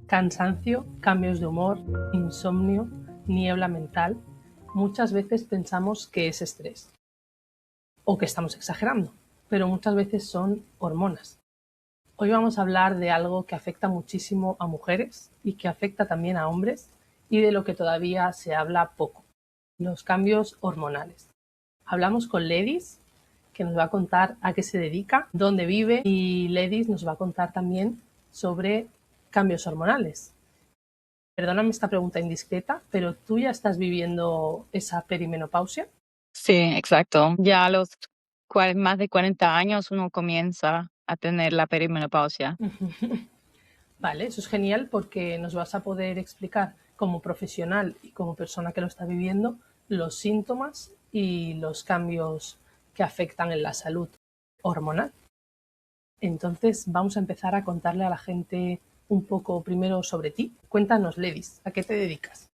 Cansancio, cambios de humor, insomnio, niebla mental. Muchas veces pensamos que es estrés o que estamos exagerando, pero muchas veces son hormonas. Hoy vamos a hablar de algo que afecta muchísimo a mujeres y que afecta también a hombres y de lo que todavía se habla poco, los cambios hormonales. Hablamos con Ledis, que nos va a contar a qué se dedica, dónde vive, y Ledis nos va a contar también sobre cambios hormonales. Perdóname esta pregunta indiscreta, pero ¿tú ya estás viviendo esa perimenopausia? Sí, exacto. Ya a los más de 40 años uno comienza a tener la perimenopausia. Vale, eso es genial porque nos vas a poder explicar como profesional y como persona que lo está viviendo los síntomas y los cambios que afectan en la salud hormonal. Entonces vamos a empezar a contarle a la gente un poco primero sobre ti. Cuéntanos, Ledis, ¿a qué te dedicas?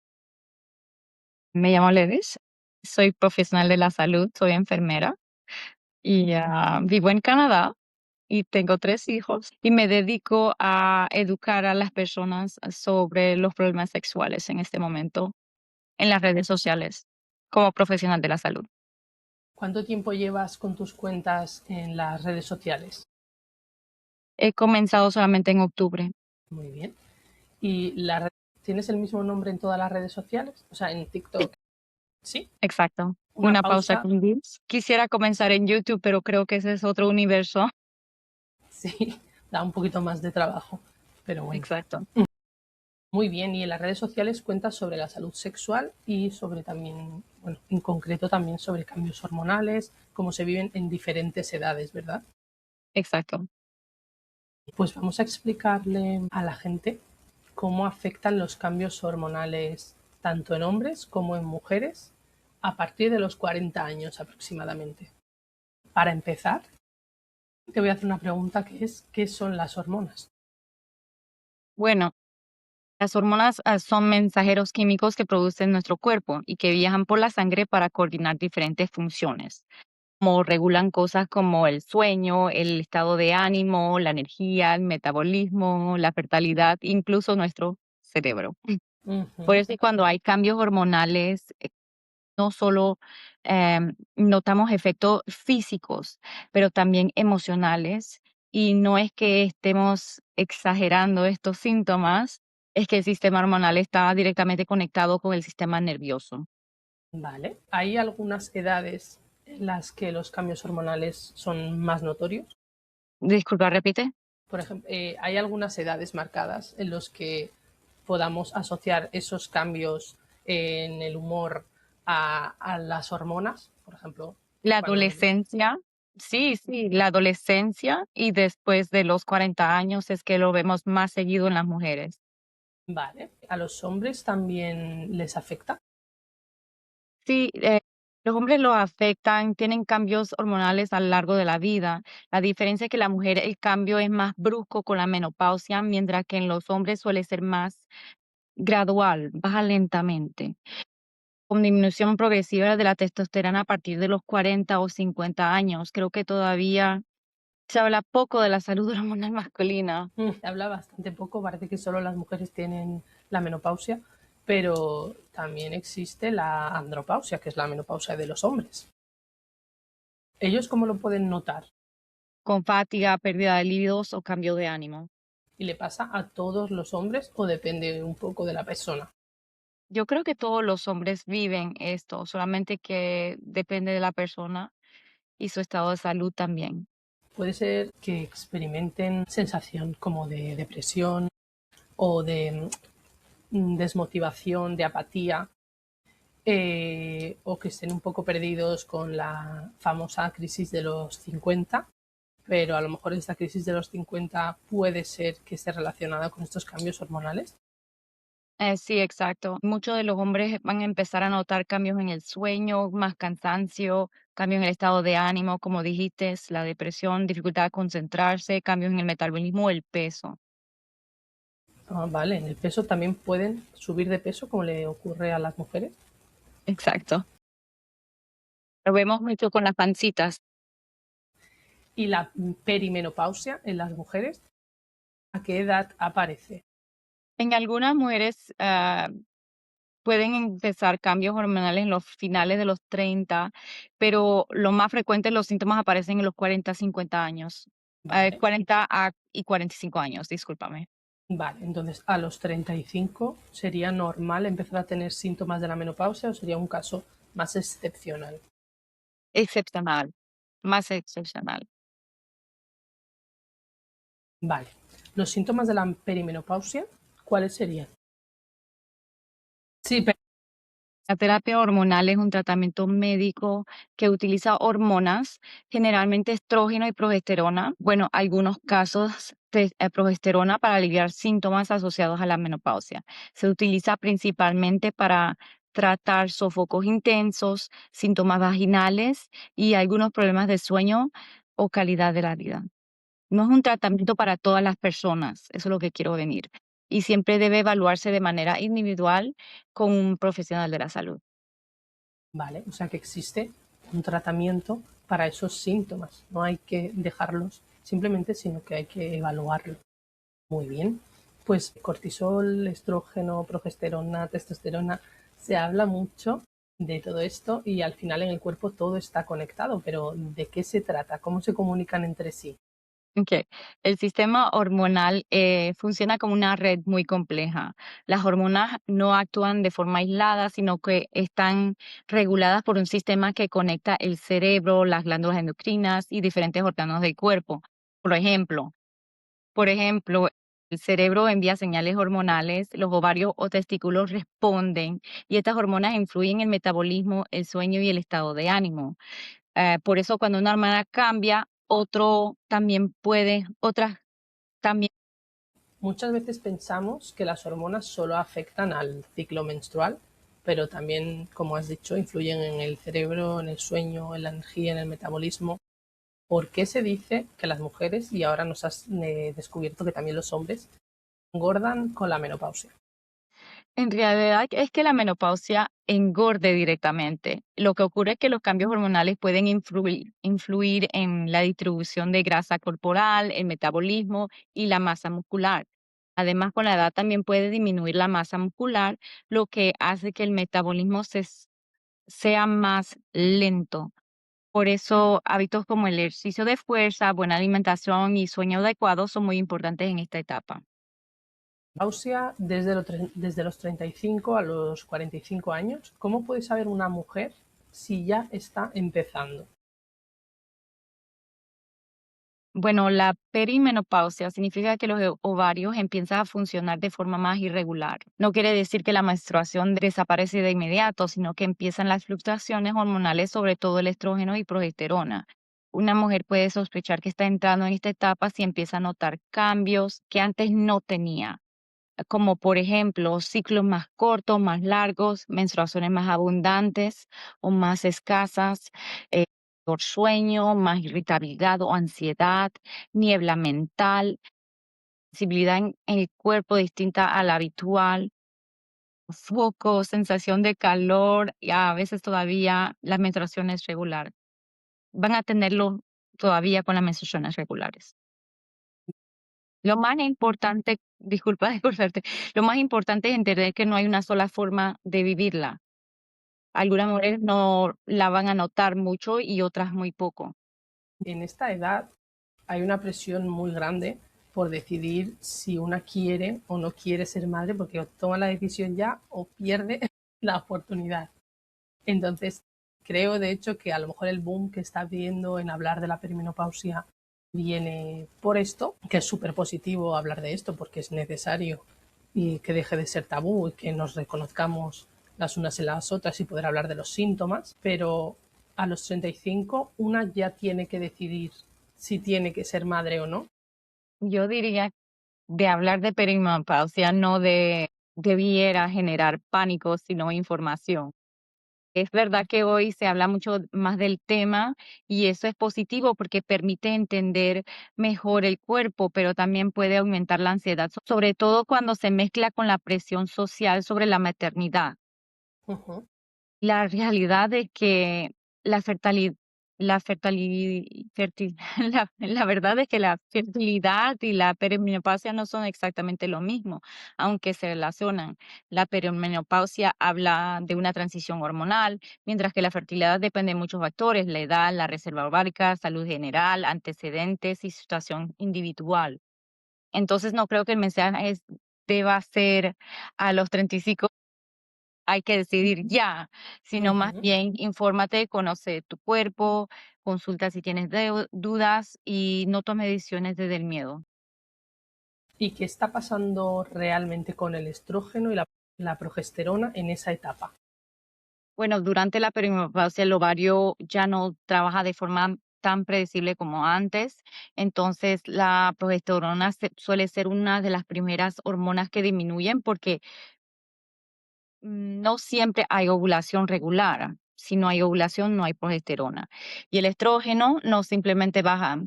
Me llamo Levis, soy profesional de la salud, soy enfermera y vivo en Canadá y tengo 3 hijos y me dedico a educar a las personas sobre los problemas sexuales en este momento en las redes sociales como profesional de la salud. ¿Cuánto tiempo llevas con tus cuentas en las redes sociales? He comenzado solamente en octubre. Muy bien. ¿Y tienes el mismo nombre en todas las redes sociales? O sea, en Sí, TikTok. ¿Sí? exacto. Una Una pausa pausa. con Vince. Quisiera comenzar en YouTube, pero creo que ese es otro universo. Sí, da un poquito más de trabajo, pero bueno. Exacto. Muy bien, y en las redes sociales cuentas sobre la salud sexual y sobre también, bueno, en concreto también sobre cambios hormonales, cómo se viven en diferentes edades, ¿verdad? Exacto. Pues vamos a explicarle a la gente cómo afectan los cambios hormonales tanto en hombres como en mujeres a partir de los 40 años aproximadamente. Para empezar, te voy a hacer una pregunta que es, ¿qué son las hormonas? Bueno, las hormonas son mensajeros químicos que produce nuestro cuerpo y que viajan por la sangre para coordinar diferentes funciones, como regulan cosas como el sueño, el estado de ánimo, la energía, el metabolismo, la fertilidad, incluso nuestro cerebro. Por Ujú. eso cuando hay cambios hormonales, no solo notamos efectos físicos, pero también emocionales. Y no es que estemos exagerando estos síntomas, es que el sistema hormonal está directamente conectado con el sistema nervioso. Vale. ¿Hay algunas edades en las que los cambios hormonales son más notorios? Disculpa, repite. Por ejemplo, ¿hay algunas edades marcadas en las que podamos asociar esos cambios en el humor a las hormonas? Por ejemplo, La cuando... adolescencia, sí, sí, la adolescencia y después de los 40 años es que lo vemos más seguido en las mujeres. Vale. ¿A los hombres también les afecta? Sí, los hombres lo afectan, tienen cambios hormonales a lo largo de la vida. La diferencia es que la mujer el cambio es más brusco con la menopausia, mientras que en los hombres suele ser más gradual, baja lentamente, con disminución progresiva de la testosterona a partir de los 40 o 50 años. Creo que todavía se habla poco de la salud hormonal masculina. Se habla bastante poco, parece que solo las mujeres tienen la menopausia, pero también existe la andropausia, que es la menopausia de los hombres. ¿Ellos cómo lo pueden notar? Con fatiga, pérdida de libidos o cambio de ánimo. ¿Y le pasa a todos los hombres o depende un poco de la persona? Yo creo que todos los hombres viven esto, solamente que depende de la persona y su estado de salud también. Puede ser que experimenten sensación como de depresión o de desmotivación, de apatía, o que estén un poco perdidos con la famosa crisis de los 50, pero a lo mejor esta crisis de los 50 puede ser que esté relacionada con estos cambios hormonales. Sí, exacto. Muchos de los hombres van a empezar a notar cambios en el sueño, más cansancio, cambios en el estado de ánimo, como dijiste, la depresión, dificultad de concentrarse, cambios en el metabolismo, el peso. Ah, vale, en el peso también pueden subir de peso como le ocurre a las mujeres. Exacto. Lo vemos mucho con las pancitas. Y la perimenopausia en las mujeres, ¿a qué edad aparece? En algunas mujeres pueden empezar cambios hormonales en los finales de los 30, pero lo más frecuente los síntomas aparecen en los 40, 50 años. Vale, 40 y 45 años, discúlpame. vale. Entonces, a los 35 sería normal empezar a tener síntomas de la menopausia o sería un caso más excepcional. Excepcional, más excepcional. Vale. Los síntomas de la perimenopausia, ¿cuáles serían? Sí, pero La terapia hormonal es un tratamiento médico que utiliza hormonas, generalmente estrógeno y progesterona. Bueno, algunos casos de progesterona para aliviar síntomas asociados a la menopausia. Se utiliza principalmente para tratar sofocos intensos, síntomas vaginales y algunos problemas de sueño o calidad de la vida. No es un tratamiento para todas las personas, eso es lo que quiero venir. Y siempre debe evaluarse de manera individual con un profesional de la salud. vale, o sea que existe un tratamiento para esos síntomas. No hay que dejarlos simplemente, sino que hay que evaluarlo. Muy bien. Pues cortisol, estrógeno, progesterona, testosterona, se habla mucho de todo esto y al final en el cuerpo todo está conectado, pero ¿de qué se trata? ¿Cómo se comunican entre sí? Ok. El sistema hormonal funciona como una red muy compleja. Las hormonas no actúan de forma aislada, sino que están reguladas por un sistema que conecta el cerebro, las glándulas endocrinas y diferentes órganos del cuerpo. Por ejemplo, Por ejemplo, el cerebro envía señales hormonales, los ovarios o testículos responden y estas hormonas influyen en el metabolismo, el sueño y el estado de ánimo. Por eso cuando una hormona cambia, otras también. Muchas veces pensamos que las hormonas solo afectan al ciclo menstrual, pero también, como has dicho, influyen en el cerebro, en el sueño, en la energía, en el metabolismo. ¿Por qué se dice que las mujeres, y ahora nos has descubierto que también los hombres, engordan con la menopausia? En realidad es que la menopausia engorde directamente. Lo que ocurre es que los cambios hormonales pueden influir en la distribución de grasa corporal, el metabolismo y la masa muscular. Además, con la edad también puede disminuir la masa muscular, lo que hace que el metabolismo sea más lento. Por eso, hábitos como el ejercicio de fuerza, buena alimentación y sueño adecuado son muy importantes en esta etapa. Menopausia desde los 35 a los 45 años. ¿Cómo puede saber una mujer si ya está empezando? Bueno, la perimenopausia significa que los ovarios empiezan a funcionar de forma más irregular. No quiere decir que la menstruación desaparece de inmediato, sino que empiezan las fluctuaciones hormonales, sobre todo el estrógeno y progesterona. Una mujer puede sospechar que está entrando en esta etapa si empieza a notar cambios que antes no tenía, como por ejemplo ciclos más cortos, más largos, menstruaciones más abundantes o más escasas, por sueño, más irritabilidad o ansiedad, niebla mental, sensibilidad en el cuerpo distinta a la habitual, foco, sensación de calor y a veces todavía las menstruaciones regulares. Van a tenerlo todavía con las menstruaciones regulares. Lo más importante, disculpa de cortarte, lo más importante es entender que no hay una sola forma de vivirla. Algunas mujeres no la van a notar mucho y otras muy poco. En esta edad hay una presión muy grande por decidir si una quiere o no quiere ser madre, porque o toma la decisión ya o pierde la oportunidad. Entonces, creo de hecho que a lo mejor el boom que está viendo en hablar de la perimenopausia viene por esto, que es súper positivo hablar de esto porque es necesario y que deje de ser tabú y que nos reconozcamos las unas en las otras y poder hablar de los síntomas, pero a los 35 una ya tiene que decidir si tiene que ser madre o no. Yo diría de hablar de perimenopausia no debiera generar pánico, sino información. Es verdad que hoy se habla mucho más del tema y eso es positivo porque permite entender mejor el cuerpo, pero también puede aumentar la ansiedad, sobre todo cuando se mezcla con la presión social sobre la maternidad. Uh -huh. La realidad es que la fertali- la la verdad es que la fertilidad y la perimenopausia no son exactamente lo mismo, aunque se relacionan. La perimenopausia habla de una transición hormonal, mientras que la fertilidad depende de muchos factores, la edad, la reserva ovárica, salud general, antecedentes y situación individual. Entonces no creo que el mensaje deba ser a los 35 hay que decidir ya, sino más Ujú. bien infórmate, conoce tu cuerpo, consulta si tienes dudas y no tomes decisiones desde el miedo. ¿Y qué está pasando realmente con el estrógeno y la progesterona en esa etapa? Bueno, durante la perimenopausia el ovario ya no trabaja de forma tan predecible como antes, entonces la progesterona suele ser una de las primeras hormonas que disminuyen porque no siempre hay ovulación regular. Si no hay ovulación, no hay progesterona. Y el estrógeno no simplemente baja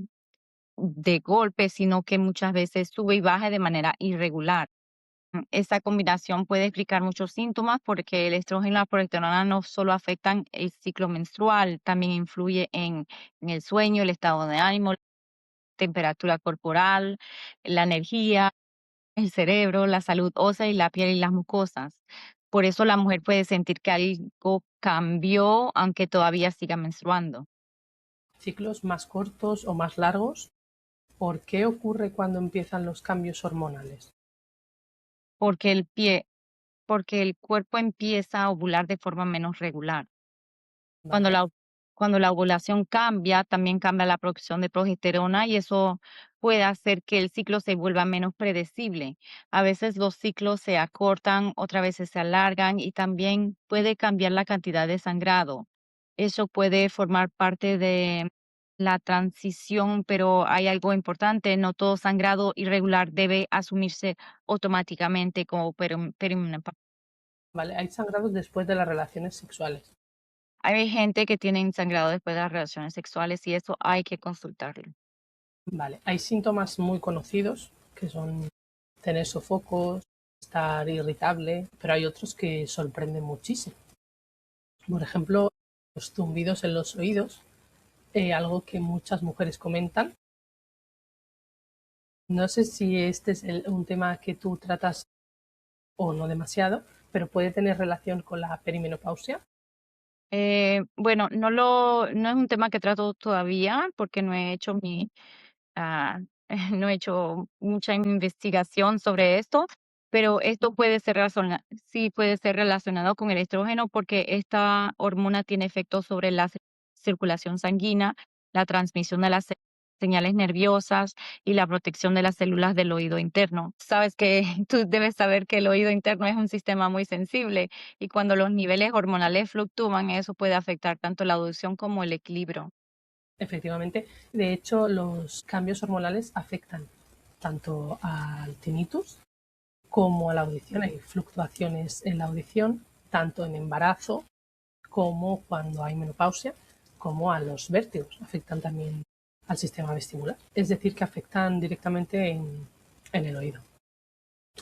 de golpe, sino que muchas veces sube y baja de manera irregular. Esta combinación puede explicar muchos síntomas porque el estrógeno y la progesterona no solo afectan el ciclo menstrual, también influye en el sueño, el estado de ánimo, la temperatura corporal, la energía, el cerebro, la salud ósea y la piel y las mucosas. Por eso la mujer puede sentir que algo cambió aunque todavía siga menstruando. ¿Ciclos más cortos o más largos? ¿Por qué ocurre cuando empiezan los cambios hormonales? Porque porque el cuerpo empieza a ovular de forma menos regular. Cuando Vale, cuando la ovulación cambia, también cambia la producción de progesterona y eso puede hacer que el ciclo se vuelva menos predecible. A veces los ciclos se acortan, otras veces se alargan y también puede cambiar la cantidad de sangrado. Eso puede formar parte de la transición, pero hay algo importante, no todo sangrado irregular debe asumirse automáticamente como perimenopausia. vale. Hay sangrados después de las relaciones sexuales. Hay gente que tiene sangrado después de las relaciones sexuales y eso hay que consultarlo. Vale. Hay síntomas muy conocidos que son tener sofocos, estar irritable, pero hay otros que sorprenden muchísimo. Por ejemplo, los zumbidos en los oídos, algo que muchas mujeres comentan. No sé si este es un tema que tú tratas o no demasiado, pero puede tener relación con la perimenopausia. Bueno, no es un tema que trato todavía porque no he hecho ah, no he hecho mucha investigación sobre esto, pero esto puede ser sí puede ser relacionado con el estrógeno porque esta hormona tiene efectos sobre la circulación sanguínea, la transmisión de las señales nerviosas y la protección de las células del oído interno. Sabes que tú debes saber que el oído interno es un sistema muy sensible y cuando los niveles hormonales fluctúan, eso puede afectar tanto la audición como el equilibrio. Efectivamente, de hecho, los cambios hormonales afectan tanto al tinnitus como a la audición. Hay fluctuaciones en la audición, tanto en embarazo como cuando hay menopausia, como a los vértigos. Afectan también al sistema vestibular. Es decir, que afectan directamente en el oído.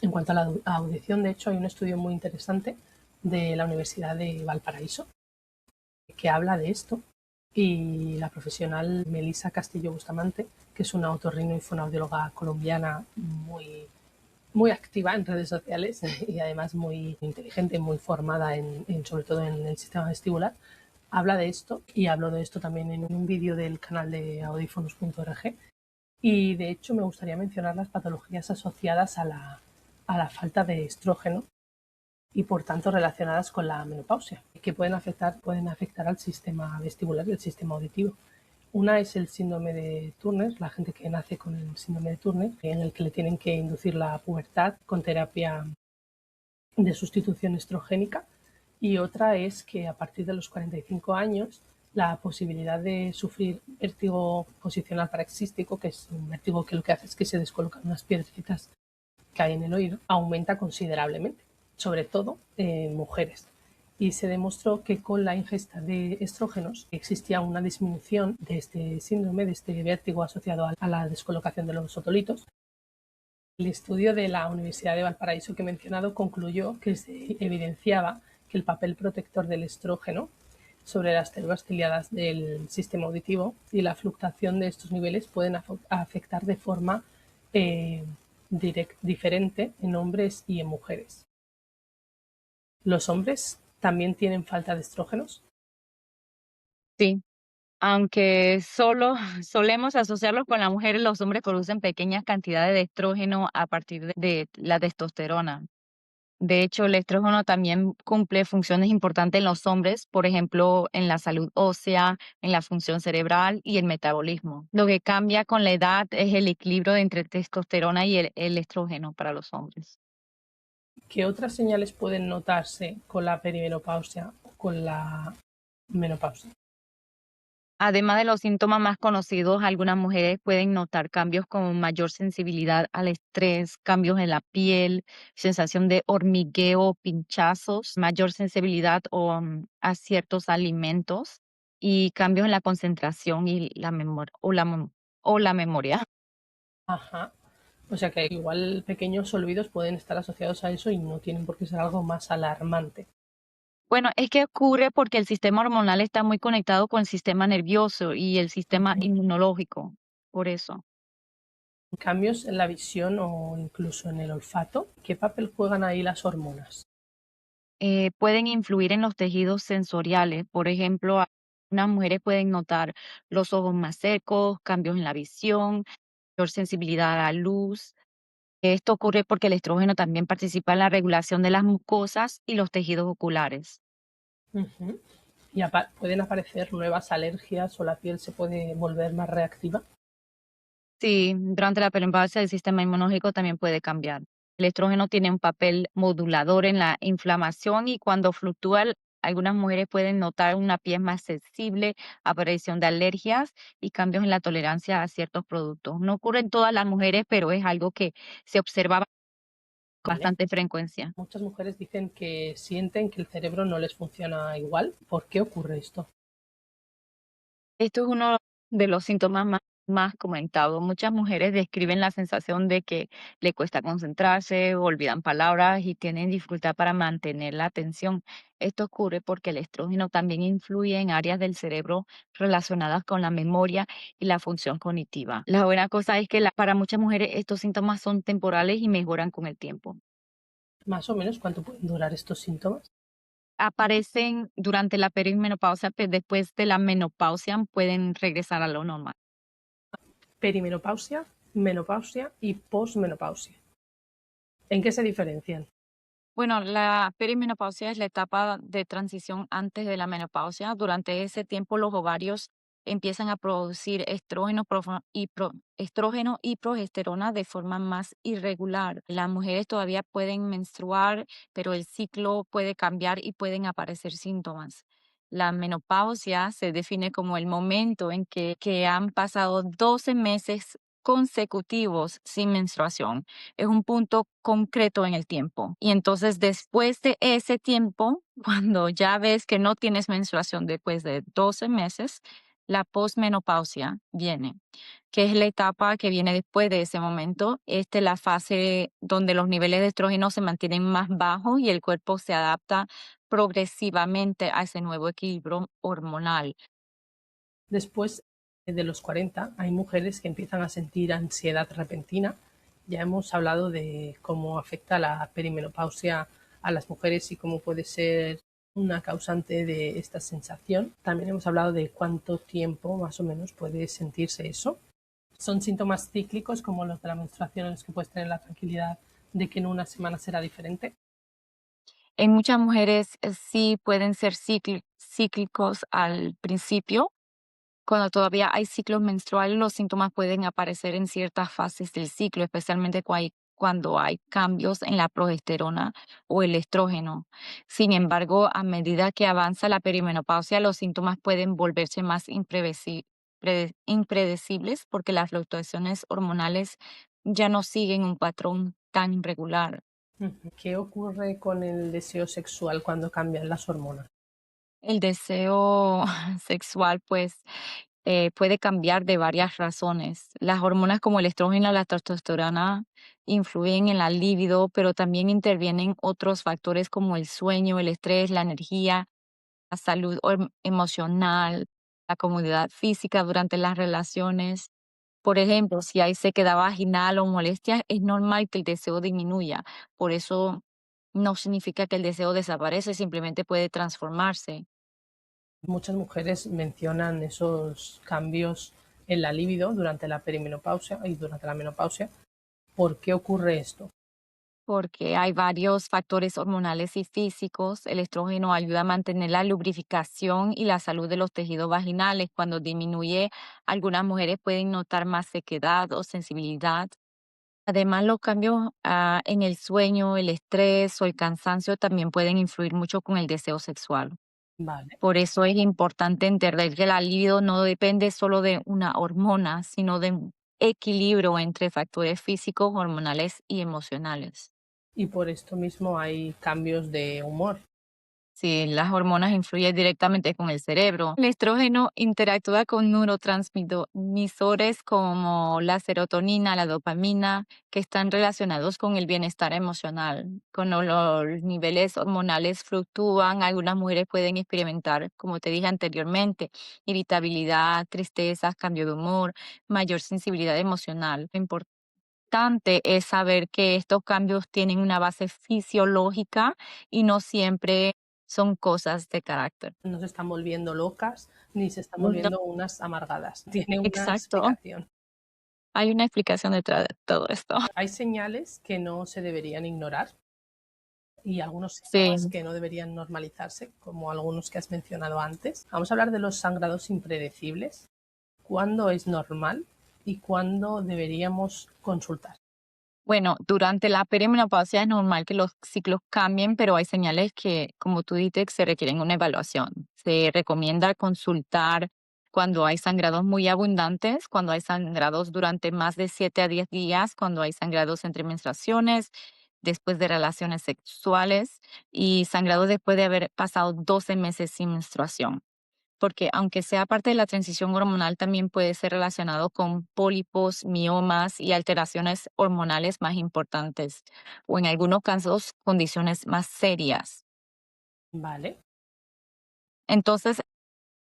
En cuanto a la audición, de hecho, hay un estudio muy interesante de la Universidad de Valparaíso que habla de esto y la profesional Melissa Castillo Bustamante, que es una otorrino y fonoaudióloga colombiana muy activa en redes sociales y además muy inteligente, muy formada sobre todo en el sistema vestibular, habla de esto y habló de esto también en un vídeo del canal de audífonos.org. Y de hecho me gustaría mencionar las patologías asociadas a la falta de estrógeno y por tanto relacionadas con la menopausia, que pueden afectar al sistema vestibular y al sistema auditivo. Una es el síndrome de Turner, la gente que nace con el síndrome de Turner, en el que le tienen que inducir la pubertad con terapia de sustitución estrogénica. Y otra es que a partir de los 45 años la posibilidad de sufrir vértigo posicional paroxístico, que es un vértigo que lo que hace es que se descolocan unas piedrecitas que hay en el oído, aumenta considerablemente, sobre todo en mujeres. Y se demostró que con la ingesta de estrógenos existía una disminución de este síndrome, de este vértigo asociado a la descolocación de los otolitos. El estudio de la Universidad de Valparaíso que he mencionado concluyó que se evidenciaba que el papel protector del estrógeno sobre las células ciliadas del sistema auditivo y la fluctuación de estos niveles pueden afectar de forma eh, diferente en hombres y en mujeres. ¿Los hombres también tienen falta de estrógenos? Sí, aunque solo solemos asociarlo con la mujer, los hombres producen pequeñas cantidades de estrógeno a partir de la testosterona. De hecho, el estrógeno también cumple funciones importantes en los hombres, por ejemplo, en la salud ósea, en la función cerebral y el metabolismo. Lo que cambia con la edad es el equilibrio entre testosterona y el estrógeno para los hombres. ¿Qué otras señales pueden notarse con la perimenopausia o con la menopausia? Además de los síntomas más conocidos, algunas mujeres pueden notar cambios como mayor sensibilidad al estrés, cambios en la piel, sensación de hormigueo, pinchazos, mayor sensibilidad a ciertos alimentos y cambios en la concentración y la memoria o la memoria. Ajá. O sea que igual pequeños olvidos pueden estar asociados a eso y no tienen por qué ser algo más alarmante. Bueno, es que ocurre porque el sistema hormonal está muy conectado con el sistema nervioso y el sistema Ujú. inmunológico. Por eso. Cambios en la visión o incluso en el olfato. ¿Qué papel juegan ahí las hormonas? Pueden influir en los tejidos sensoriales. Por ejemplo, algunas mujeres pueden notar los ojos más secos, cambios en la visión, mayor sensibilidad a la luz. Esto ocurre porque el estrógeno también participa en la regulación de las mucosas y los tejidos oculares. Ujú. Y pueden aparecer nuevas alergias o la piel se puede volver más reactiva. Sí, durante la menopausia el sistema inmunológico también puede cambiar. El estrógeno tiene un papel modulador en la inflamación y cuando fluctúa, algunas mujeres pueden notar una piel más sensible, aparición de alergias y cambios en la tolerancia a ciertos productos. No ocurre en todas las mujeres, pero es algo que se observa con Vale. bastante frecuencia. Muchas mujeres dicen que sienten que el cerebro no les funciona igual. ¿Por qué ocurre esto? Esto es uno de los síntomas más comentados. Muchas mujeres describen la sensación de que le cuesta concentrarse, olvidan palabras y tienen dificultad para mantener la atención. Esto ocurre porque el estrógeno también influye en áreas del cerebro relacionadas con la memoria y la función cognitiva. La buena cosa es que para muchas mujeres estos síntomas son temporales y mejoran con el tiempo. Más o menos cuánto pueden durar estos síntomas. Aparecen durante la perimenopausia, pero después de la menopausia pueden regresar a lo normal. Perimenopausia, menopausia y posmenopausia. ¿En qué se diferencian? Bueno, la perimenopausia es la etapa de transición antes de la menopausia. Durante ese tiempo los ovarios empiezan a producir estrógeno y progesterona de forma más irregular. Las mujeres todavía pueden menstruar, pero el ciclo puede cambiar y pueden aparecer síntomas. La menopausia se define como el momento en que han pasado 12 meses consecutivos sin menstruación. Es un punto concreto en el tiempo. Y entonces después de ese tiempo, cuando ya ves que no tienes menstruación después de 12 meses, la posmenopausia viene, que es la etapa que viene después de ese momento. Esta es la fase donde los niveles de estrógeno se mantienen más bajos y el cuerpo se adapta progresivamente a ese nuevo equilibrio hormonal. Después de los 40 hay mujeres que empiezan a sentir ansiedad repentina. Ya hemos hablado de cómo afecta la perimenopausia a las mujeres y cómo puede ser una causante de esta sensación. También hemos hablado de cuánto tiempo más o menos puede sentirse eso. Son síntomas cíclicos como los de la menstruación en los que puedes tener la tranquilidad de que en una semana será diferente. En muchas mujeres sí pueden ser cíclicos al principio. Cuando todavía hay ciclos menstruales, los síntomas pueden aparecer en ciertas fases del ciclo, especialmente cuando hay cambios en la progesterona o el estrógeno. Sin embargo, a medida que avanza la perimenopausia, los síntomas pueden volverse más impredecibles porque las fluctuaciones hormonales ya no siguen un patrón tan irregular. ¿Qué ocurre con el deseo sexual cuando cambian las hormonas? El deseo sexual, pues, puede cambiar de varias razones. Las hormonas como el estrógeno y la testosterona influyen en la libido, pero también intervienen otros factores como el sueño, el estrés, la energía, la salud emocional, la comodidad física durante las relaciones. Por ejemplo, si hay sequedad vaginal o molestias, es normal que el deseo disminuya. Por eso no significa que el deseo desaparece, simplemente puede transformarse. Muchas mujeres mencionan esos cambios en la libido durante la perimenopausia y durante la menopausia. ¿Por qué ocurre esto? Porque hay varios factores hormonales y físicos. El estrógeno ayuda a mantener la lubrificación y la salud de los tejidos vaginales. Cuando disminuye, algunas mujeres pueden notar más sequedad o sensibilidad. Además, los cambios en el sueño, el estrés o el cansancio también pueden influir mucho con el deseo sexual. Vale. Por eso es importante entender que la libido no depende solo de una hormona, sino de un equilibrio entre factores físicos, hormonales y emocionales. Y por esto mismo hay cambios de humor. Sí, las hormonas influyen directamente con el cerebro. El estrógeno interactúa con neurotransmisores como la serotonina, la dopamina, que están relacionados con el bienestar emocional. Cuando los niveles hormonales fluctúan, algunas mujeres pueden experimentar, como te dije anteriormente, irritabilidad, tristeza, cambio de humor, mayor sensibilidad emocional. Lo importante es saber que estos cambios tienen una base fisiológica y no siempre son cosas de carácter. No se están volviendo locas ni se están No, volviendo unas amargadas. Tiene una exacto. explicación. Hay una explicación detrás de todo esto. Hay señales que no se deberían ignorar y algunos síntomas Sí. que no deberían normalizarse, como algunos que has mencionado antes. Vamos a hablar de los sangrados impredecibles. ¿Cuándo es normal y cuándo deberíamos consultar? Bueno, durante la perimenopausia es normal que los ciclos cambien, pero hay señales que, como tú dices, se requieren una evaluación. Se recomienda consultar cuando hay sangrados muy abundantes, cuando hay sangrados durante más de 7 a 10 días, cuando hay sangrados entre menstruaciones, después de relaciones sexuales y sangrados después de haber pasado 12 meses sin menstruación, porque aunque sea parte de la transición hormonal, también puede ser relacionado con pólipos, miomas y alteraciones hormonales más importantes, o en algunos casos condiciones más serias. Vale, Entonces,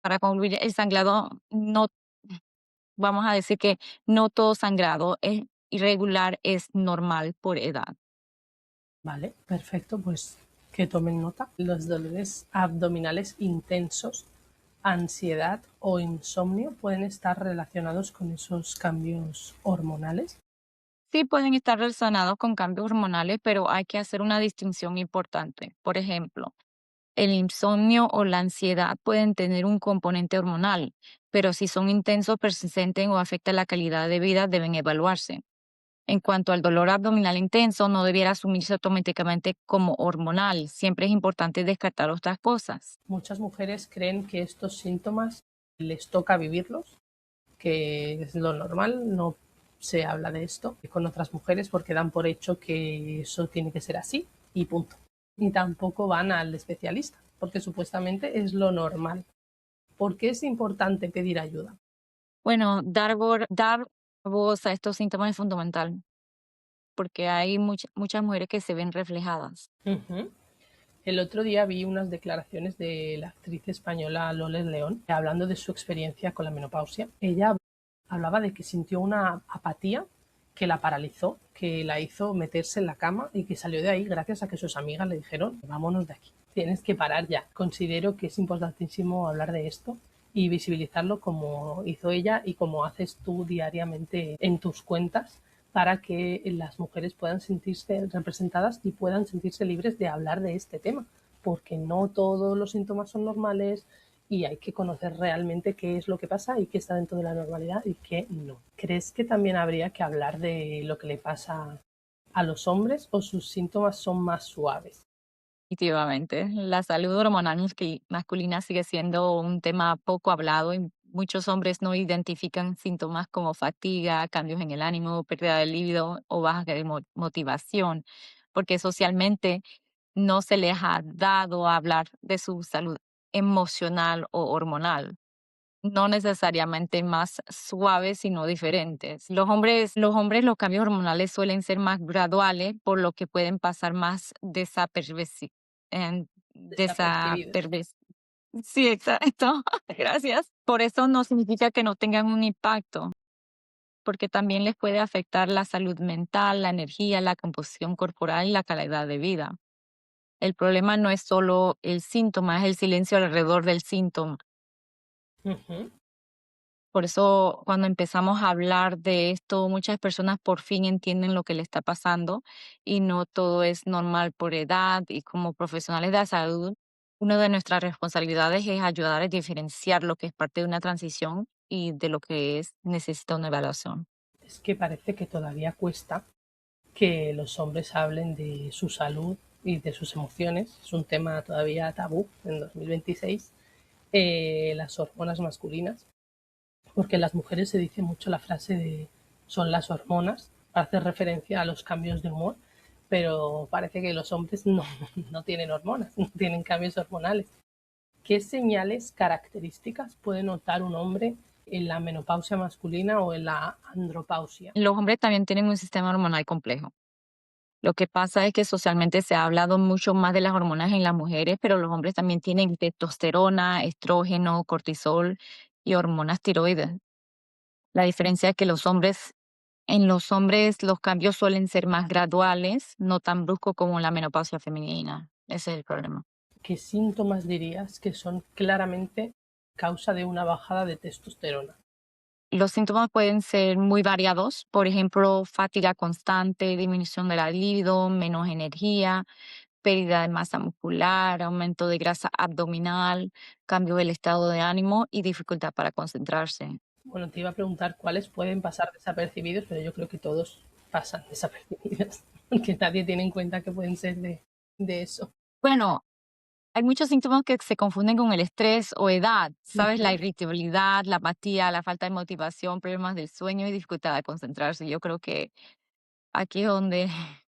para concluir, el sangrado no, vamos a decir que no todo sangrado es irregular, es normal por edad. vale, perfecto, pues que tomen nota. Los dolores abdominales intensos, ansiedad o insomnio pueden estar relacionados con esos cambios hormonales. Sí pueden estar relacionados con cambios hormonales, pero hay que hacer una distinción importante. Por ejemplo, el insomnio o la ansiedad pueden tener un componente hormonal, pero si son intensos, persistentes o afectan la calidad de vida, deben evaluarse. En cuanto al dolor abdominal intenso, no debiera asumirse automáticamente como hormonal. Siempre es importante descartar otras cosas. Muchas mujeres creen que estos síntomas les toca vivirlos, que es lo normal, no se habla de esto con otras mujeres porque dan por hecho que eso tiene que ser así y punto. Y tampoco van al especialista porque supuestamente es lo normal. ¿Por qué es importante pedir ayuda? Bueno, dar voz a estos síntomas es fundamental, porque hay muchas mujeres que se ven reflejadas. Ujú. El otro día vi unas declaraciones de la actriz española Loles León hablando de su experiencia con la menopausia. Ella hablaba de que sintió una apatía que la paralizó, que la hizo meterse en la cama y que salió de ahí gracias a que sus amigas le dijeron, vámonos de aquí, tienes que parar ya. Considero que es importantísimo hablar de esto y visibilizarlo como hizo ella y como haces tú diariamente en tus cuentas para que las mujeres puedan sentirse representadas y puedan sentirse libres de hablar de este tema, porque no todos los síntomas son normales y hay que conocer realmente qué es lo que pasa y qué está dentro de la normalidad y qué no. ¿Crees que también habría que hablar de lo que le pasa a los hombres o sus síntomas son más suaves? Definitivamente. La salud hormonal masculina sigue siendo un tema poco hablado y muchos hombres no identifican síntomas como fatiga, cambios en el ánimo, pérdida de libido o baja de motivación, porque socialmente no se les ha dado a hablar de su salud emocional o hormonal. No necesariamente más suaves, sino diferentes. Los cambios hormonales suelen ser más graduales, por lo que pueden pasar más Desapercibidos. Sí, exacto. Gracias. Por eso no significa que no tengan un impacto, porque también les puede afectar la salud mental, la energía, la composición corporal y la calidad de vida. El problema no es solo el síntoma, es el silencio alrededor del síntoma. Ujú. Por eso, cuando empezamos a hablar de esto, muchas personas por fin entienden lo que le está pasando y no todo es normal por edad. Y como profesionales de la salud, una de nuestras responsabilidades es ayudar a diferenciar lo que es parte de una transición y de lo que es necesita una evaluación. Es que parece que todavía cuesta que los hombres hablen de su salud y de sus emociones. Es un tema todavía tabú en 2026. Las hormonas masculinas, porque en las mujeres se dice mucho la frase de son las hormonas, para hacer referencia a los cambios de humor, pero parece que los hombres no, no tienen hormonas, no tienen cambios hormonales. ¿Qué señales características puede notar un hombre en la menopausia masculina o en la andropausia? Los hombres también tienen un sistema hormonal complejo. Lo que pasa es que socialmente se ha hablado mucho más de las hormonas en las mujeres, pero los hombres también tienen testosterona, estrógeno, cortisol y hormonas tiroides. La diferencia es que en los hombres los cambios suelen ser más graduales, no tan bruscos como en la menopausia femenina. Ese es el problema. ¿Qué síntomas dirías que son claramente causa de una bajada de testosterona? Los síntomas pueden ser muy variados, por ejemplo, fatiga constante, disminución de la libido, menos energía, pérdida de masa muscular, aumento de grasa abdominal, cambio del estado de ánimo y dificultad para concentrarse. Bueno, te iba a preguntar cuáles pueden pasar desapercibidos, pero yo creo que todos pasan desapercibidos, porque nadie tiene en cuenta que pueden ser de eso. Bueno, hay muchos síntomas que se confunden con el estrés o edad, ¿sabes? La Ujú. irritabilidad, la apatía, la falta de motivación, problemas del sueño y dificultad de concentrarse. Yo creo que aquí es donde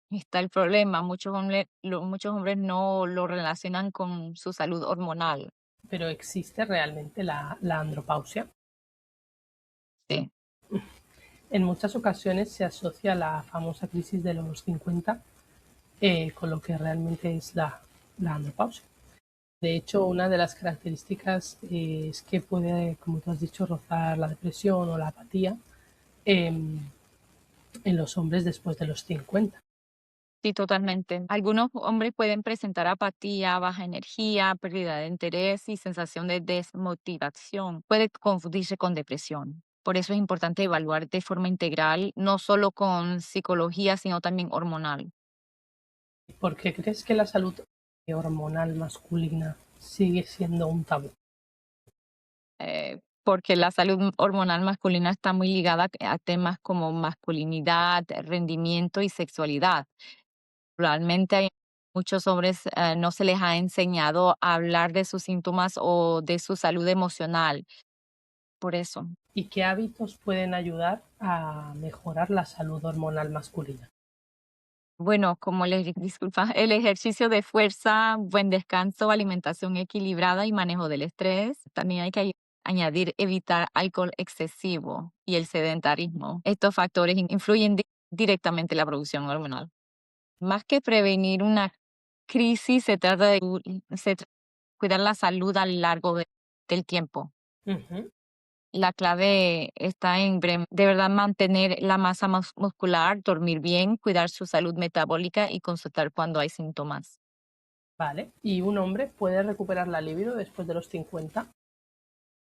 está el problema. Muchos hombres no lo relacionan con su salud hormonal. Pero ¿existe realmente la andropausia? Sí. En muchas ocasiones se asocia la famosa crisis de los 50 con lo que realmente es la andropausia. De hecho, una de las características es que puede, como tú has dicho, rozar la depresión o la apatía en, en los hombres después de los 50. Sí, totalmente. Algunos hombres pueden presentar apatía, baja energía, pérdida de interés y sensación de desmotivación. Puede confundirse con depresión. Por eso es importante evaluar de forma integral, no solo con psicología, sino también hormonal. ¿Por qué crees que la salud hormonal masculina sigue siendo un tabú? Porque la salud hormonal masculina está muy ligada a temas como masculinidad, rendimiento y sexualidad. Realmente hay muchos hombres, no se les ha enseñado a hablar de sus síntomas o de su salud emocional. Por eso, ¿Y qué hábitos pueden ayudar a mejorar la salud hormonal masculina? bueno, como les disculpa, el ejercicio de fuerza, buen descanso, alimentación equilibrada y manejo del estrés. También hay que añadir evitar alcohol excesivo y el sedentarismo. Estos factores influyen directamente en la producción hormonal. Más que prevenir una crisis, se trata de cuidar la salud a lo largo del tiempo. Ujú. La clave está en de verdad mantener la masa muscular, dormir bien, cuidar su salud metabólica y consultar cuando hay síntomas. Vale. ¿Y un hombre puede recuperar la libido después de los 50?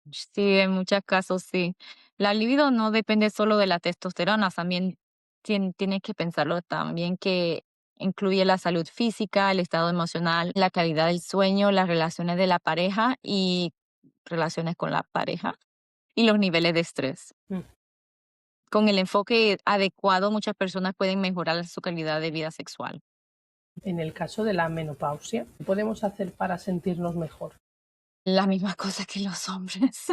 Sí, en muchos casos sí. La libido no depende solo de la testosterona, también tienes que pensarlo también que incluye la salud física, el estado emocional, la calidad del sueño, las relaciones de la pareja y relaciones con la pareja y los niveles de estrés. Mm. Con el enfoque adecuado, muchas personas pueden mejorar su calidad de vida sexual. En el caso de la menopausia, ¿qué podemos hacer para sentirnos mejor? Las mismas cosas que los hombres,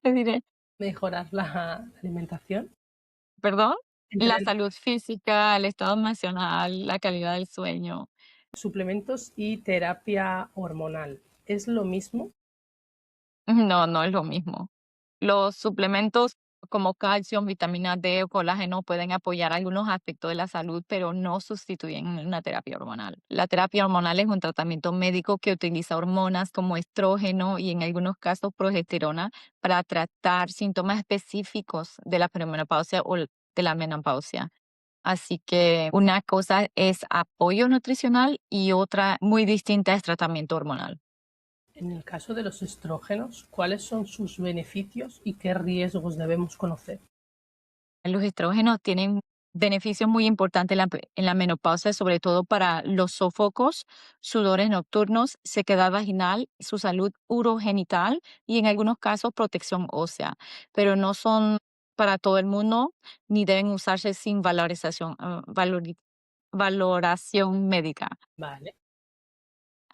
te diré. Mejorar la alimentación, ¿Perdón? La entre salud física, el estado emocional, la calidad del sueño. suplementos y terapia hormonal. ¿Es lo mismo? No, no es lo mismo. Los suplementos como calcio, vitamina D o colágeno pueden apoyar algunos aspectos de la salud, pero no sustituyen una terapia hormonal. La terapia hormonal es un tratamiento médico que utiliza hormonas como estrógeno y en algunos casos progesterona para tratar síntomas específicos de la premenopausia o de la menopausia. Así que una cosa es apoyo nutricional y otra muy distinta es tratamiento hormonal. En el caso de los estrógenos, ¿cuáles son sus beneficios y qué riesgos debemos conocer? Los estrógenos tienen beneficios muy importantes en la menopausia, sobre todo para los sofocos, sudores nocturnos, sequedad vaginal, su salud urogenital y en algunos casos protección ósea, pero no son para todo el mundo ni deben usarse sin valoración médica. Vale,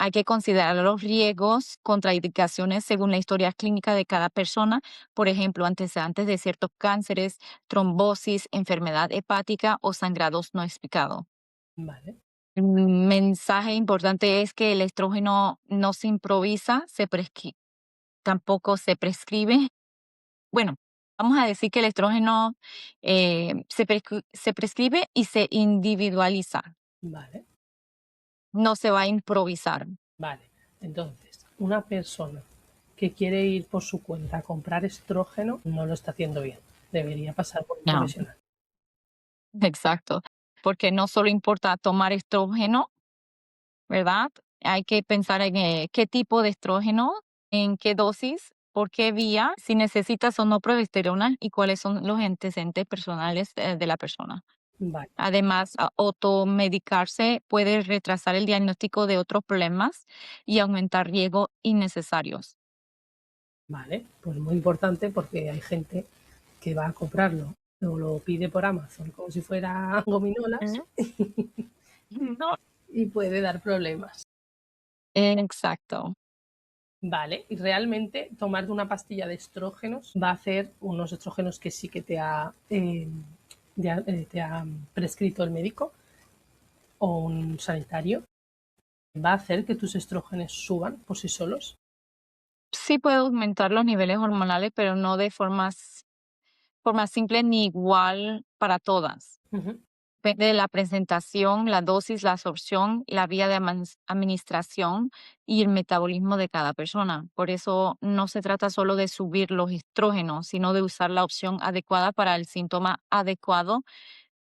Hay que considerar los riesgos, contraindicaciones según la historia clínica de cada persona, por ejemplo, antecedentes de ciertos cánceres, trombosis, enfermedad hepática o sangrados no explicados. vale, Un mensaje importante es que el estrógeno no se improvisa, tampoco se prescribe. Bueno, vamos a decir que el estrógeno se prescribe y se individualiza, vale, no se va a improvisar. vale. Entonces, una persona que quiere ir por su cuenta a comprar estrógeno no lo está haciendo bien. Debería pasar por un No. profesional. Exacto, porque no solo importa tomar estrógeno, ¿verdad? Hay que pensar en qué tipo de estrógeno, en qué dosis, por qué vía, si necesitas o no progesterona y cuáles son los antecedentes personales de la persona. Vale, Además, automedicarse puede retrasar el diagnóstico de otros problemas y aumentar riesgos innecesarios. vale. Pues muy importante porque hay gente que va a comprarlo o lo pide por Amazon como si fuera gominolas Ujú. No. y puede dar problemas. Exacto. Vale, y realmente tomarte una pastilla de estrógenos va a hacer unos estrógenos que sí que te ha prescrito el médico o un sanitario, va a hacer que tus estrógenos suban por sí solos. Sí puede aumentar los niveles hormonales, pero no de forma simple ni igual para todas. Ujú. Depende de la presentación, la dosis, la absorción, la vía de administración y el metabolismo de cada persona. Por eso no se trata solo de subir los estrógenos, sino de usar la opción adecuada para el síntoma adecuado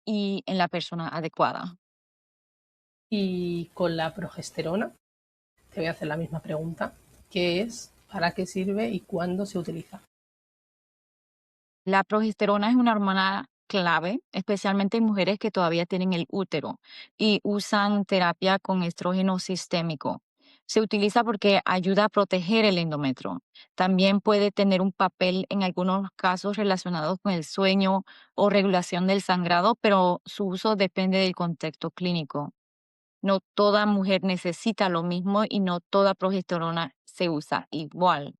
y en la persona adecuada. Y con la progesterona, te voy a hacer la misma pregunta, ¿qué es, para qué sirve y cuándo se utiliza? La progesterona es una hormona clave, especialmente en mujeres que todavía tienen el útero y usan terapia con estrógeno sistémico. Se utiliza porque ayuda a proteger el endometrio. También puede tener un papel en algunos casos relacionados con el sueño o regulación del sangrado, pero su uso depende del contexto clínico. No toda mujer necesita lo mismo y no toda progesterona se usa igual.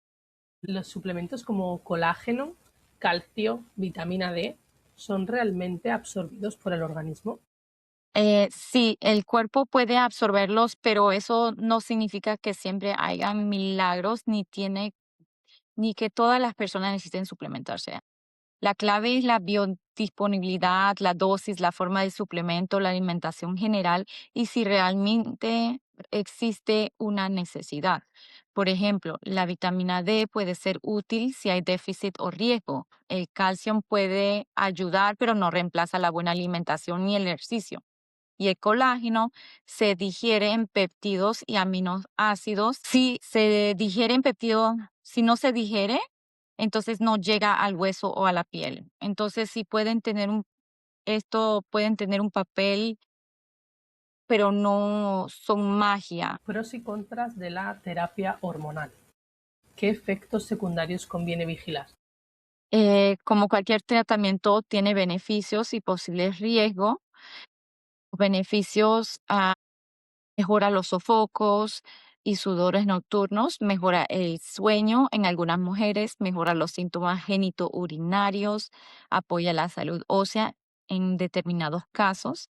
Los suplementos como colágeno, calcio, vitamina D, ¿son realmente absorbidos por el organismo? Sí, el cuerpo puede absorberlos, pero eso no significa que siempre hayan milagros ni que todas las personas necesiten suplementarse. La clave es la biodisponibilidad, la dosis, la forma del suplemento, la alimentación general y si realmente existe una necesidad. Por ejemplo, la vitamina D puede ser útil si hay déficit o riesgo. El calcio puede ayudar, pero no reemplaza la buena alimentación ni el ejercicio. Y el colágeno se digiere en péptidos y aminoácidos. Si no se digiere, entonces no llega al hueso o a la piel. Entonces sí pueden tener un papel, pero no son magia. Pros y contras de la terapia hormonal. ¿Qué efectos secundarios conviene vigilar? Como cualquier tratamiento tiene beneficios y posibles riesgos. Los beneficios mejora los sofocos y sudores nocturnos, mejora el sueño en algunas mujeres, mejora los síntomas genitourinarios, apoya la salud ósea en determinados casos.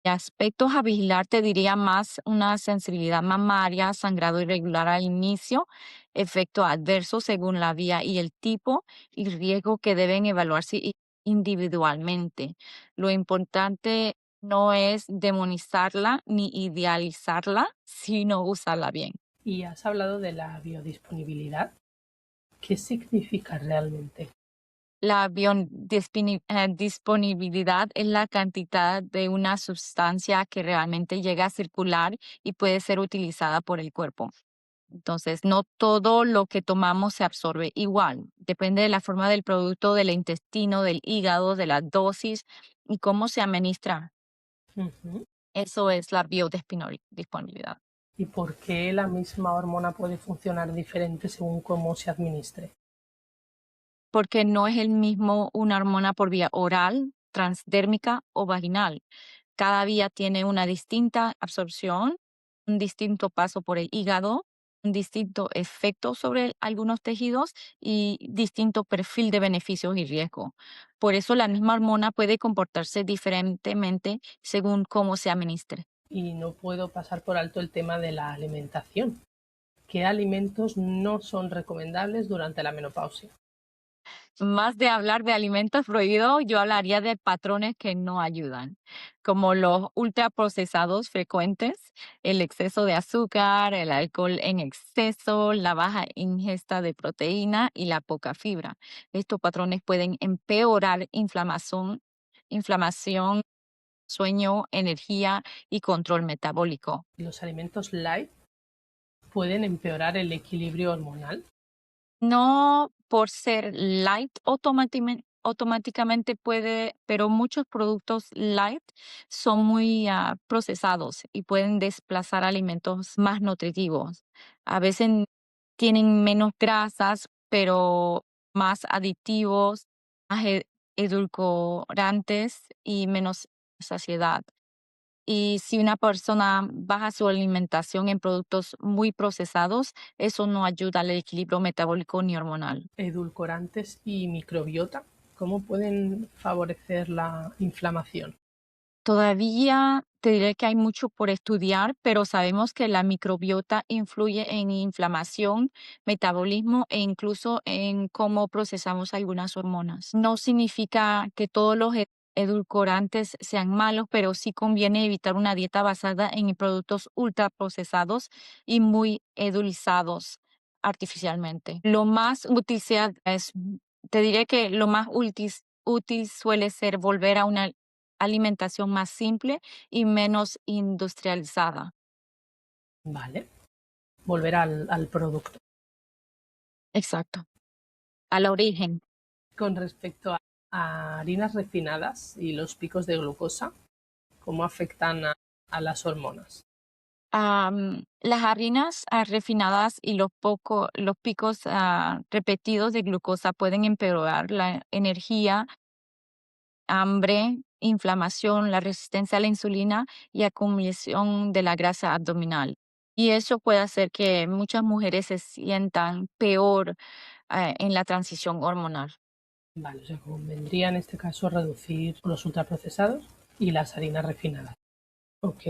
Aspectos a vigilar, te diría más una sensibilidad mamaria, sangrado irregular al inicio, efecto adverso según la vía y el tipo, y riesgo que deben evaluarse individualmente. Lo importante no es demonizarla ni idealizarla, sino usarla bien. Y has hablado de la biodisponibilidad. ¿Qué significa realmente? La disponibilidad es la cantidad de una sustancia que realmente llega a circular y puede ser utilizada por el cuerpo. Entonces, no todo lo que tomamos se absorbe igual. Depende de la forma del producto, del intestino, del hígado, de la dosis y cómo se administra. Ujú. Eso es la biodisponibilidad. ¿Y por qué la misma hormona puede funcionar diferente según cómo se administre? Porque no es el mismo una hormona por vía oral, transdérmica o vaginal. Cada vía tiene una distinta absorción, un distinto paso por el hígado, un distinto efecto sobre algunos tejidos y distinto perfil de beneficios y riesgo. Por eso la misma hormona puede comportarse diferentemente según cómo se administre. Y no puedo pasar por alto el tema de la alimentación. ¿Qué alimentos no son recomendables durante la menopausia? Más de hablar de alimentos prohibidos, yo hablaría de patrones que no ayudan, como los ultraprocesados frecuentes, el exceso de azúcar, el alcohol en exceso, la baja ingesta de proteína y la poca fibra. Estos patrones pueden empeorar inflamación, sueño, energía y control metabólico. ¿Los alimentos light pueden empeorar el equilibrio hormonal? No por ser light automáticamente puede, pero muchos productos light son muy procesados y pueden desplazar alimentos más nutritivos. A veces tienen menos grasas, pero más aditivos, más edulcorantes y menos saciedad. Y si una persona baja su alimentación en productos muy procesados, eso no ayuda al equilibrio metabólico ni hormonal. Edulcorantes y microbiota, ¿cómo pueden favorecer la inflamación? Todavía te diré que hay mucho por estudiar, pero sabemos que la microbiota influye en inflamación, metabolismo e incluso en cómo procesamos algunas hormonas. No significa que todos los edulcorantes sean malos, pero sí conviene evitar una dieta basada en productos ultraprocesados y muy edulzados artificialmente. Lo más útil te diré que lo más útil suele ser volver a una alimentación más simple y menos industrializada. Vale, volver al producto. Exacto. Al origen. Con respecto a harinas refinadas y los picos de glucosa, ¿cómo afectan a las hormonas? Las harinas refinadas y los picos repetidos de glucosa pueden empeorar la energía, hambre, inflamación, la resistencia a la insulina y acumulación de la grasa abdominal. Y eso puede hacer que muchas mujeres se sientan peor en la transición hormonal. Vale, o sea, convendría en este caso reducir los ultraprocesados y las harinas refinadas. Ok.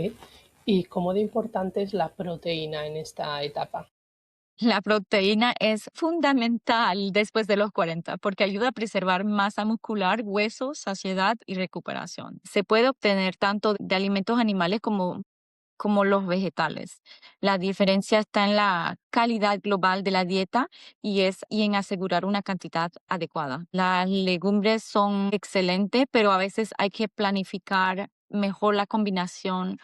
¿Y cómo de importante es la proteína en esta etapa? La proteína es fundamental después de los 40 porque ayuda a preservar masa muscular, huesos, saciedad y recuperación. Se puede obtener tanto de alimentos animales como los vegetales. La diferencia está en la calidad global de la dieta y en asegurar una cantidad adecuada. Las legumbres son excelentes, pero a veces hay que planificar mejor la combinación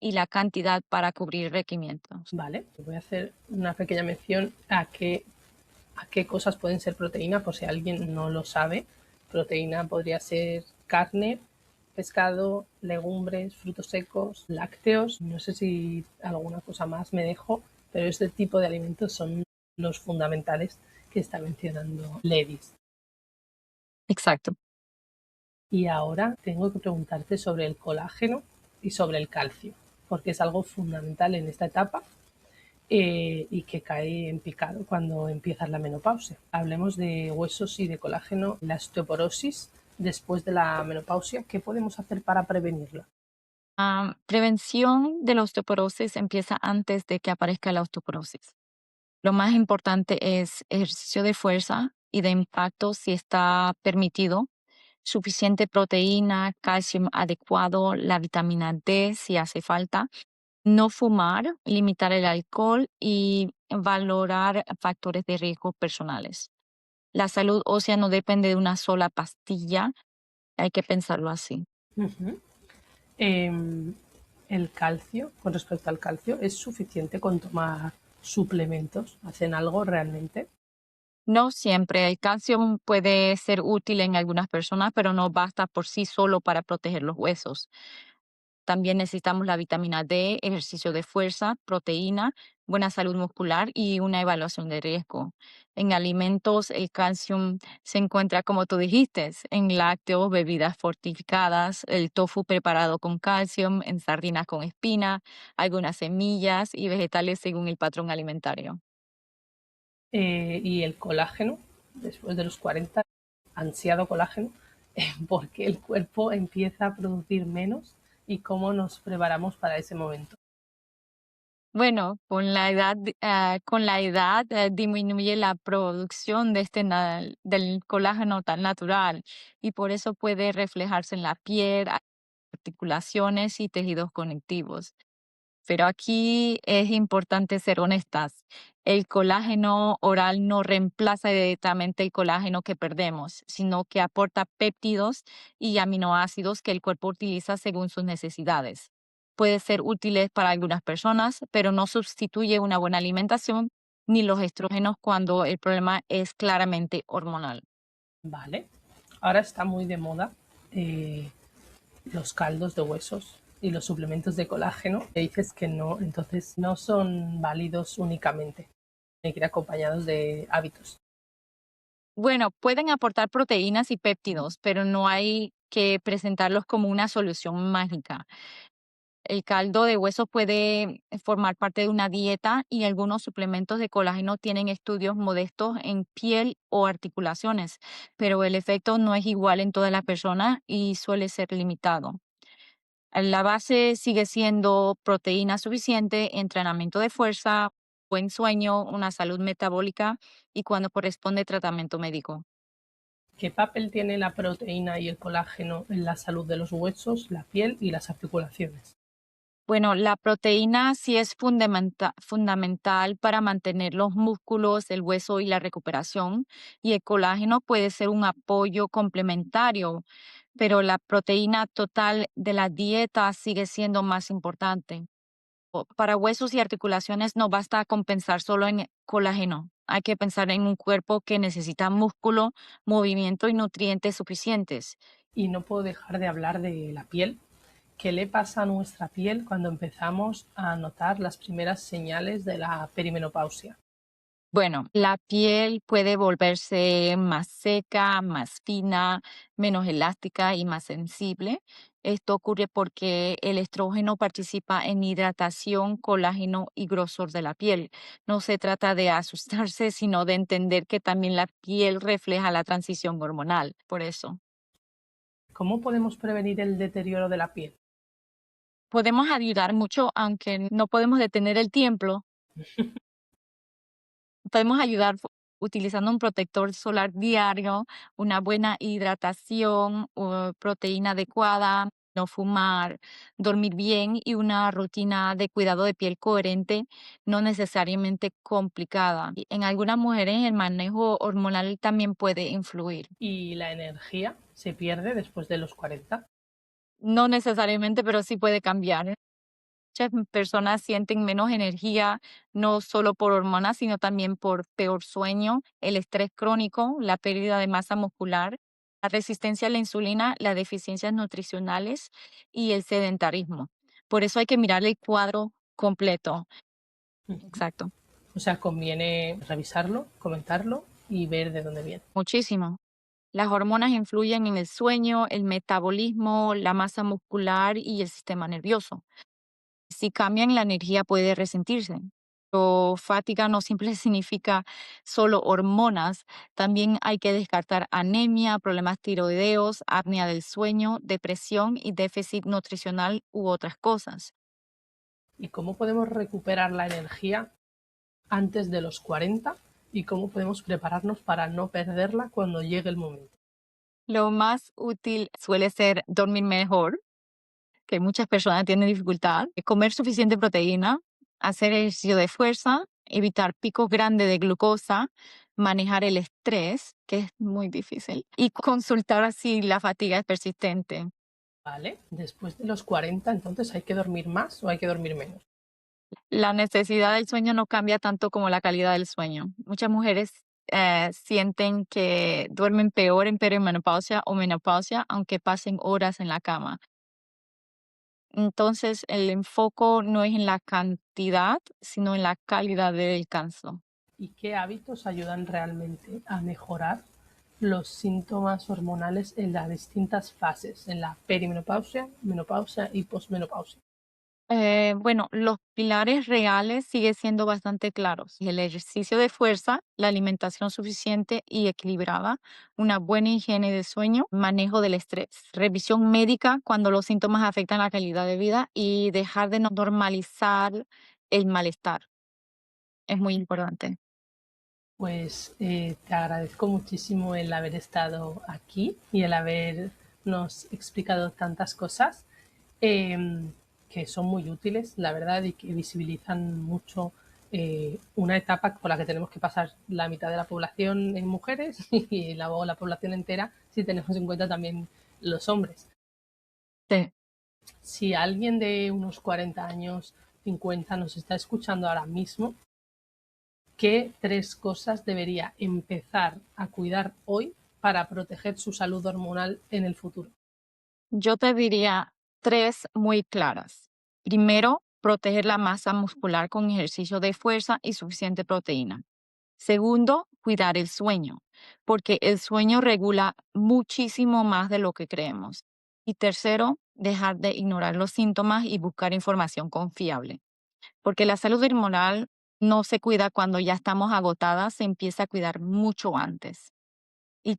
y la cantidad para cubrir requerimientos. Vale, voy a hacer una pequeña mención a qué cosas pueden ser proteína, por si alguien no lo sabe. Proteína podría ser carne, pescado, legumbres, frutos secos, lácteos. No sé si alguna cosa más me dejo, pero este tipo de alimentos son los fundamentales que está mencionando Ledis. Exacto. Y ahora tengo que preguntarte sobre el colágeno y sobre el calcio, porque es algo fundamental en esta etapa y que cae en picado cuando empieza la menopausia. Hablemos de huesos y de colágeno, la osteoporosis después de la menopausia. ¿Qué podemos hacer para prevenirla? Prevención de la osteoporosis empieza antes de que aparezca la osteoporosis. Lo más importante es ejercicio de fuerza y de impacto si está permitido, suficiente proteína, calcio adecuado, la vitamina D si hace falta, no fumar, limitar el alcohol y valorar factores de riesgo personales. La salud ósea no depende de una sola pastilla, hay que pensarlo así. Ujú. Em, el calcio, con respecto al calcio, ¿es suficiente con tomar suplementos? ¿Hacen algo realmente? No siempre. El calcio puede ser útil en algunas personas, pero no basta por sí solo para proteger los huesos. También necesitamos la vitamina D, ejercicio de fuerza, proteína, buena salud muscular y una evaluación de riesgo. En alimentos, el calcio se encuentra, como tú dijiste, en lácteos, bebidas fortificadas, el tofu preparado con calcio, en sardinas con espina, algunas semillas y vegetales según el patrón alimentario. Y el colágeno, después de los 40, ansiado colágeno, ¿por qué el cuerpo empieza a producir menos y cómo nos preparamos para ese momento? Bueno, disminuye la producción de del colágeno tan natural y por eso puede reflejarse en la piel, articulaciones y tejidos conectivos. Pero aquí es importante ser honestas. El colágeno oral no reemplaza directamente el colágeno que perdemos, sino que aporta péptidos y aminoácidos que el cuerpo utiliza según sus necesidades. Puede ser útiles para algunas personas, pero no sustituye una buena alimentación ni los estrógenos cuando el problema es claramente hormonal. Vale. Ahora está muy de moda eh, los caldos de huesos y los suplementos de colágeno. Te dices que no, entonces no son válidos únicamente. Hay que ir acompañados de hábitos. Bueno, pueden aportar proteínas y péptidos, pero no hay que presentarlos como una solución mágica. El caldo de hueso puede formar parte de una dieta y algunos suplementos de colágeno tienen estudios modestos en piel o articulaciones, pero el efecto no es igual en todas las personas y suele ser limitado. La base sigue siendo proteína suficiente, entrenamiento de fuerza, buen sueño, una salud metabólica y cuando corresponde tratamiento médico. ¿Qué papel tiene la proteína y el colágeno en la salud de los huesos, la piel y las articulaciones? Bueno, la proteína sí es fundamental para mantener los músculos, el hueso y la recuperación, y el colágeno puede ser un apoyo complementario, pero la proteína total de la dieta sigue siendo más importante. Para huesos y articulaciones no basta compensar solo en colágeno. Hay que pensar en un cuerpo que necesita músculo, movimiento y nutrientes suficientes. Y no puedo dejar de hablar de la piel. ¿Qué le pasa a nuestra piel cuando empezamos a notar las primeras señales de la perimenopausia? Bueno, la piel puede volverse más seca, más fina, menos elástica y más sensible. Esto ocurre porque el estrógeno participa en hidratación, colágeno y grosor de la piel. No se trata de asustarse, sino de entender que también la piel refleja la transición hormonal. Por eso, ¿Cómo podemos prevenir el deterioro de la piel? podemos ayudar mucho, aunque no podemos detener el tiempo. Podemos ayudar utilizando un protector solar diario, una buena hidratación, o proteína adecuada, no fumar, dormir bien y una rutina de cuidado de piel coherente, no necesariamente complicada. Y en algunas mujeres el manejo hormonal también puede influir. ¿Y la energía se pierde después de los 40? No necesariamente, pero sí puede cambiar. Muchas personas sienten menos energía, no solo por hormonas, sino también por peor sueño, el estrés crónico, la pérdida de masa muscular, la resistencia a la insulina, las deficiencias nutricionales y el sedentarismo. Por eso hay que mirar el cuadro completo. Exacto, O sea, conviene revisarlo, comentarlo y ver de dónde viene. muchísimo. Las hormonas influyen en el sueño, el metabolismo, la masa muscular y el sistema nervioso. Si cambian, la energía puede resentirse. Pero fatiga no siempre significa solo hormonas, también hay que descartar anemia, problemas tiroideos, apnea del sueño, depresión y déficit nutricional u otras cosas. ¿Y cómo podemos recuperar la energía antes de los 40? ¿Y cómo podemos prepararnos para no perderla cuando llegue el momento? Lo más útil suele ser dormir mejor, que muchas personas tienen dificultad, comer suficiente proteína, hacer ejercicio de fuerza, evitar picos grandes de glucosa, manejar el estrés, que es muy difícil, y consultar si la fatiga es persistente. ¿Vale? Después de los 40, entonces, ¿hay que dormir más o hay que dormir menos? La necesidad del sueño no cambia tanto como la calidad del sueño. Muchas mujeres sienten que duermen peor en perimenopausia o menopausia, aunque pasen horas en la cama. Entonces, el enfoque no es en la cantidad, sino en la calidad del descanso. ¿Y qué hábitos ayudan realmente a mejorar los síntomas hormonales en las distintas fases, en la perimenopausia, menopausia y posmenopausia? Bueno, los pilares reales siguen siendo bastante claros. El ejercicio de fuerza, la alimentación suficiente y equilibrada, una buena higiene de sueño, manejo del estrés, revisión médica cuando los síntomas afectan la calidad de vida y dejar de normalizar el malestar. Es muy importante. Pues te agradezco muchísimo el haber estado aquí y el habernos explicado tantas cosas que son muy útiles, la verdad, y que visibilizan mucho una etapa por la que tenemos que pasar la mitad de la población en mujeres y luego la población entera si tenemos en cuenta también los hombres. Sí. Si alguien de unos 40 años, 50 nos está escuchando ahora mismo, ¿qué 3 cosas debería empezar a cuidar hoy para proteger su salud hormonal en el futuro? Yo te diría tres muy claras. Primero, proteger la masa muscular con ejercicio de fuerza y suficiente proteína. Segundo, cuidar el sueño, porque el sueño regula muchísimo más de lo que creemos. Y tercero, dejar de ignorar los síntomas y buscar información confiable, porque la salud hormonal no se cuida cuando ya estamos agotadas, se empieza a cuidar mucho antes. Y,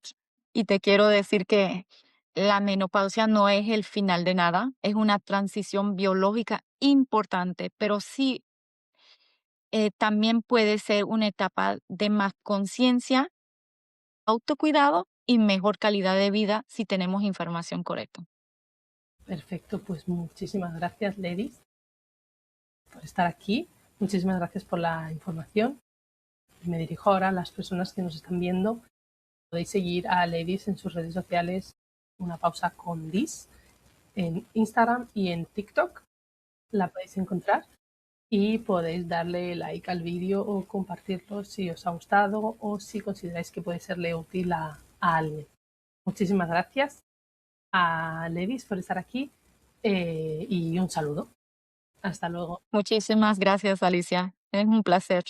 y te quiero decir que la menopausia no es el final de nada, es una transición biológica importante, pero sí también puede ser una etapa de más conciencia, autocuidado y mejor calidad de vida si tenemos información correcta. Perfecto, pues muchísimas gracias, ladies, por estar aquí. Muchísimas gracias por la información. Me dirijo ahora a las personas que nos están viendo. Podéis seguir a Ladies en sus redes sociales, Una Pausa con Dis, en Instagram y en TikTok. La podéis encontrar y podéis darle like al vídeo o compartirlo si os ha gustado o si consideráis que puede serle útil a alguien. Muchísimas gracias a Ladies por estar aquí y un saludo. Hasta luego. Muchísimas gracias, Alicia. Es un placer.